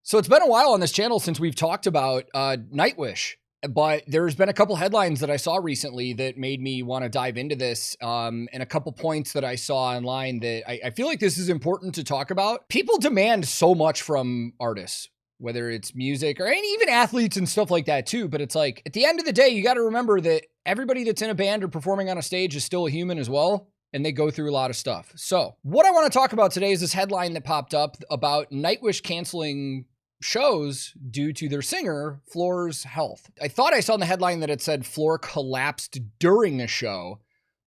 So it's been a while on this channel since we've talked about Nightwish, but there's been a couple headlines that I saw recently that made me want to dive into this, and a couple points that I saw online that I feel like this is important to talk about. People demand so much from artists, whether it's music or even athletes and stuff like that too. But it's like, at the end of the day, you got to remember that everybody that's in a band or performing on a stage is still a human as well. And they go through a lot of stuff. So what I want to talk about today is this headline that popped up about Nightwish canceling shows due to their singer, Floor's health. I thought I saw in the headline that it said Floor collapsed during the show,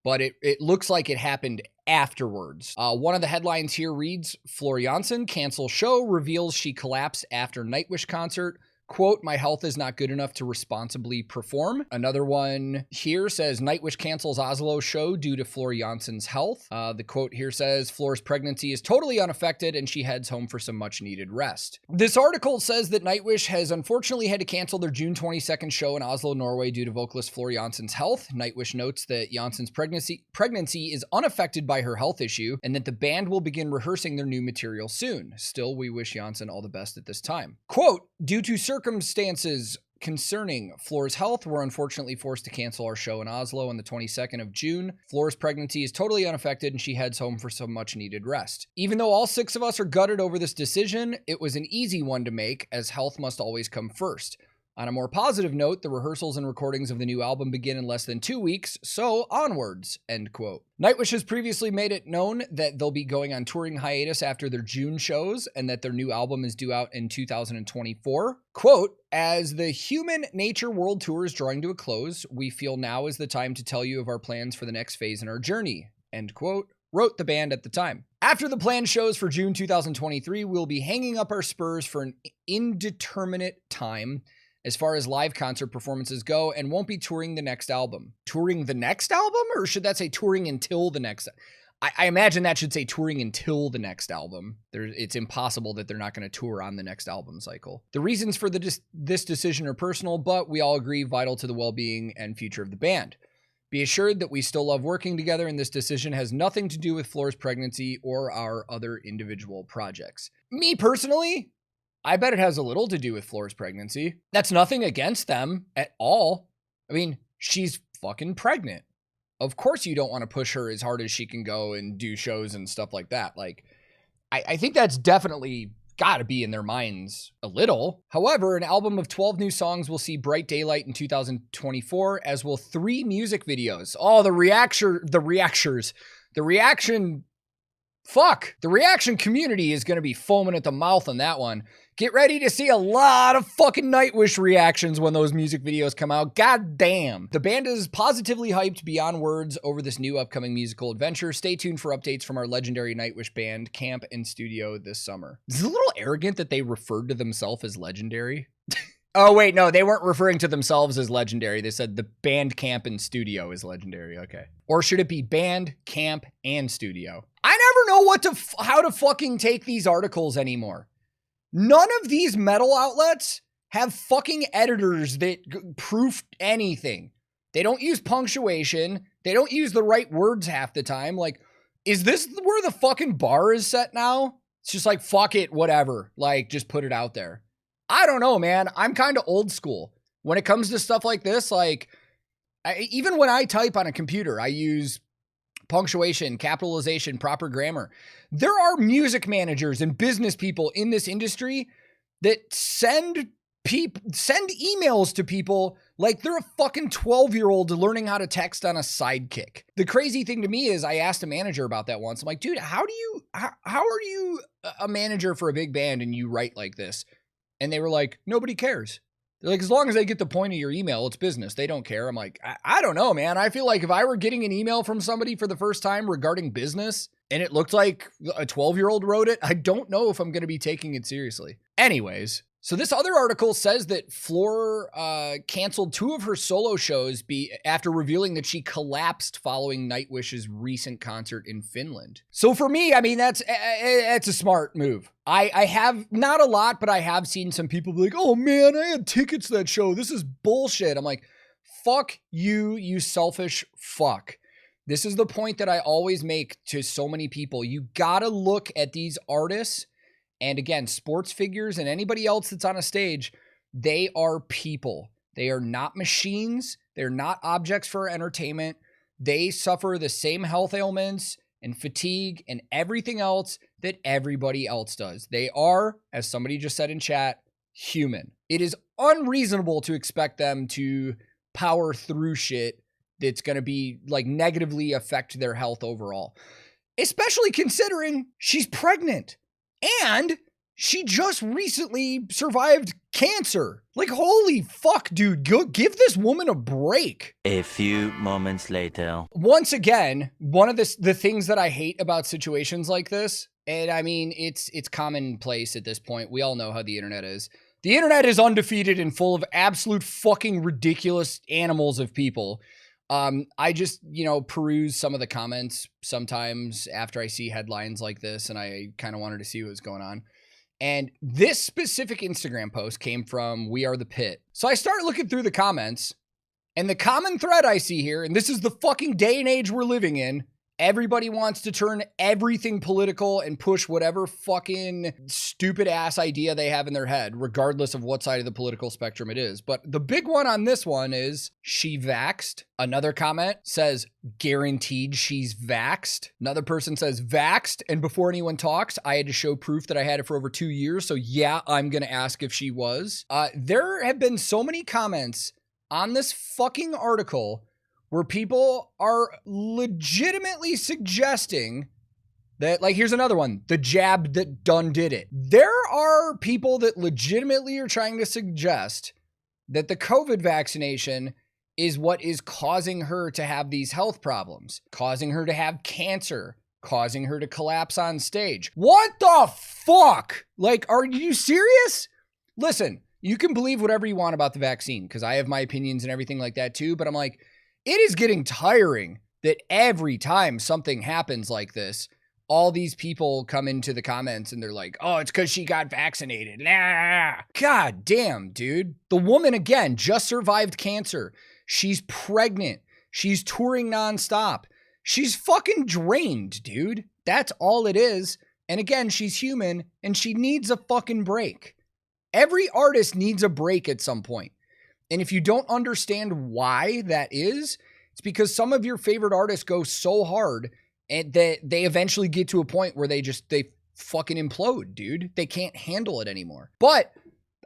but it looks like it happened afterwards. One of the headlines here reads, Floor Jansen cancels show, reveals she collapsed after Nightwish concert. Quote, my health is not good enough to responsibly perform. Another one here says Nightwish cancels Oslo show due to Floor Jansen's health. The quote here says Floor's pregnancy is totally unaffected and she heads home for some much needed rest. This article says that Nightwish has unfortunately had to cancel their June 22nd show in Oslo, Norway due to vocalist Floor Jansen's health. Nightwish notes that Jansen's pregnancy is unaffected by her health issue and that the band will begin rehearsing their new material soon. Still, we wish Jansen all the best at this time. Quote, due to circumstances concerning Floor's health, we're unfortunately forced to cancel our show in Oslo on the 22nd of June. Floor's pregnancy is totally unaffected and she heads home for some much needed rest. Even though all 6 of us are gutted over this decision, it was an easy one to make as health must always come first. On a more positive note, the rehearsals and recordings of the new album begin in less than 2 weeks, so onwards, end quote. Nightwish has previously made it known that they'll be going on touring hiatus after their June shows and that their new album is due out in 2024. Quote, as the Human Nature World Tour is drawing to a close, we feel now is the time to tell you of our plans for the next phase in our journey, end quote, wrote the band at the time. After the planned shows for June 2023, we'll be hanging up our spurs for an indeterminate time as far as live concert performances go, and won't be touring the next album. Touring the next album? Or should that say touring until the next? I imagine that should say touring until the next album. It's impossible that they're not going to tour on the next album cycle. The reasons for this decision are personal, but we all agree vital to the well-being and future of the band. Be assured that we still love working together, and this decision has nothing to do with Floor's pregnancy or our other individual projects. Me personally, I bet it has a little to do with Floor's pregnancy. That's nothing against them at all. I mean, she's fucking pregnant. Of course you don't want to push her as hard as she can go and do shows and stuff like that. Like, I think that's definitely got to be in their minds a little. However, an album of 12 new songs will see bright daylight in 2024, as will 3 music videos. Oh, the reaction community is going to be foaming at the mouth on that one. Get ready to see a lot of fucking Nightwish reactions when those music videos come out. God damn. The band is positively hyped beyond words over this new upcoming musical adventure. Stay tuned for updates from our legendary Nightwish band, camp, and studio this summer. Is it a little arrogant that they referred to themselves as legendary? Oh, wait, no, they weren't referring to themselves as legendary. They said the band, camp, and studio is legendary. Okay. Or should it be band, camp, and studio? I never know how to fucking take these articles anymore. None of these metal outlets have fucking editors that proof anything. They don't use punctuation. They don't use the right words half the time. Like, is this where the fucking bar is set now? It's just like, fuck it, whatever. Like, just put it out there. I don't know, man. I'm kind of old school. When it comes to stuff like this, like, even when I type on a computer, I use punctuation, capitalization, proper grammar. There are music managers and business people in this industry that send emails to people like they're a fucking 12-year-old learning how to text on a Sidekick. The crazy thing to me is I asked a manager about that once. I'm like, dude, how are you a manager for a big band and you write like this? And they were like, nobody cares. They're like, as long as they get the point of your email, it's business. They don't care. I'm like, I don't know, man. I feel like if I were getting an email from somebody for the first time regarding business and it looked like a 12-year-old wrote it, I don't know if I'm going to be taking it seriously. Anyways, so this other article says that Floor canceled 2 of her solo shows after revealing that she collapsed following Nightwish's recent concert in Finland. So for me, I mean, that's a smart move. I have, not a lot, but I have seen some people be like, oh man, I had tickets to that show. This is bullshit. I'm like, fuck you, you selfish fuck. This is the point that I always make to so many people. You gotta look at these artists And again, sports figures and anybody else that's on a stage, they are people. They are not machines. They're not objects for entertainment. They suffer the same health ailments and fatigue and everything else that everybody else does. They are, as somebody just said in chat, human. It is unreasonable to expect them to power through shit that's going to be like negatively affect their health overall, especially considering she's pregnant and she just recently survived cancer. Like, holy fuck, dude, go give this woman a break. A few moments later. Once again, one of the things that I hate about situations like this, and I mean, it's commonplace at this point. We all know how the internet is. The internet is undefeated and full of absolute fucking ridiculous animals of people. I just, peruse some of the comments sometimes after I see headlines like this, and I kind of wanted to see what was going on. And this specific Instagram post came from We Are the Pit. So I start looking through the comments, and the common thread I see here, and this is the fucking day and age we're living in, everybody wants to turn everything political and push whatever fucking stupid ass idea they have in their head, regardless of what side of the political spectrum it is. But the big one on this one is, she vaxxed. Another comment says, guaranteed she's vaxxed. Another person says, vaxxed. And before anyone talks, I had to show proof that I had it for over 2 years. So yeah, I'm going to ask if she was. There have been so many comments on this fucking article where people are legitimately suggesting that, like, here's another one, the jab that done did it. There are people that legitimately are trying to suggest that the COVID vaccination is what is causing her to have these health problems, causing her to have cancer, causing her to collapse on stage. What the fuck? Like, are you serious? Listen, you can believe whatever you want about the vaccine, because I have my opinions and everything like that too, but I'm like, it is getting tiring that every time something happens like this, all these people come into the comments and they're like, oh, it's because she got vaccinated. Nah. God damn, dude. The woman, again, just survived cancer. She's pregnant. She's touring nonstop. She's fucking drained, dude. That's all it is. And again, she's human and she needs a fucking break. Every artist needs a break at some point. And if you don't understand why that is, it's because some of your favorite artists go so hard and that they eventually get to a point where they fucking implode, dude. They can't handle it anymore. But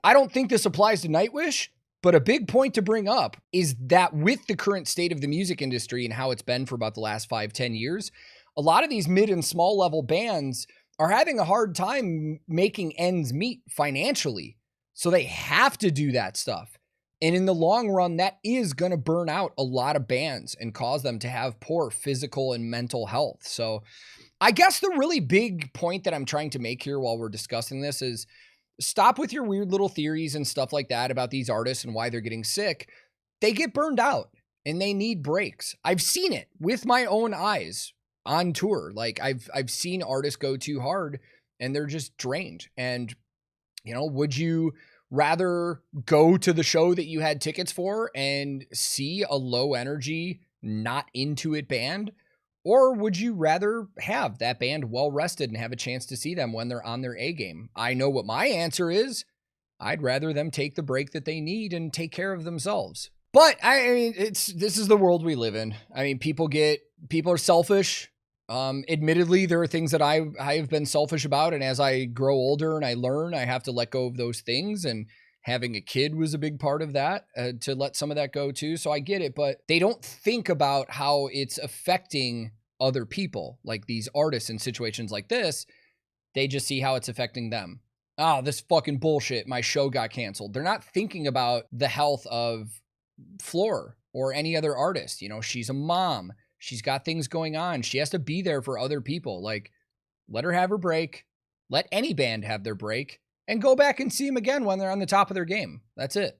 I don't think this applies to Nightwish, but a big point to bring up is that with the current state of the music industry and how it's been for about the last 5-10 years, a lot of these mid and small level bands are having a hard time making ends meet financially. So they have to do that stuff. And in the long run, that is going to burn out a lot of bands and cause them to have poor physical and mental health. So I guess the really big point that I'm trying to make here while we're discussing this is stop with your weird little theories and stuff like that about these artists and why they're getting sick. They get burned out and they need breaks. I've seen it with my own eyes on tour. Like I've seen artists go too hard and they're just drained. And, would you rather go to the show that you had tickets for and see a low energy, not into it band? Or would you rather have that band well rested and have a chance to see them when they're on their A game? I know what my answer is. I'd rather them take the break that they need and take care of themselves. But I mean, this is the world we live in. I mean, people are selfish. Admittedly, there are things that I have been selfish about. And as I grow older and I learn, I have to let go of those things. And having a kid was a big part of that, to let some of that go too. So I get it, but they don't think about how it's affecting other people, like these artists in situations like this. They just see how it's affecting them. Oh, this fucking bullshit. My show got canceled. They're not thinking about the health of Floor or any other artist. She's a mom. She's got things going on. She has to be there for other people. Like, let her have her break. Let any band have their break and go back and see them again when they're on the top of their game. That's it.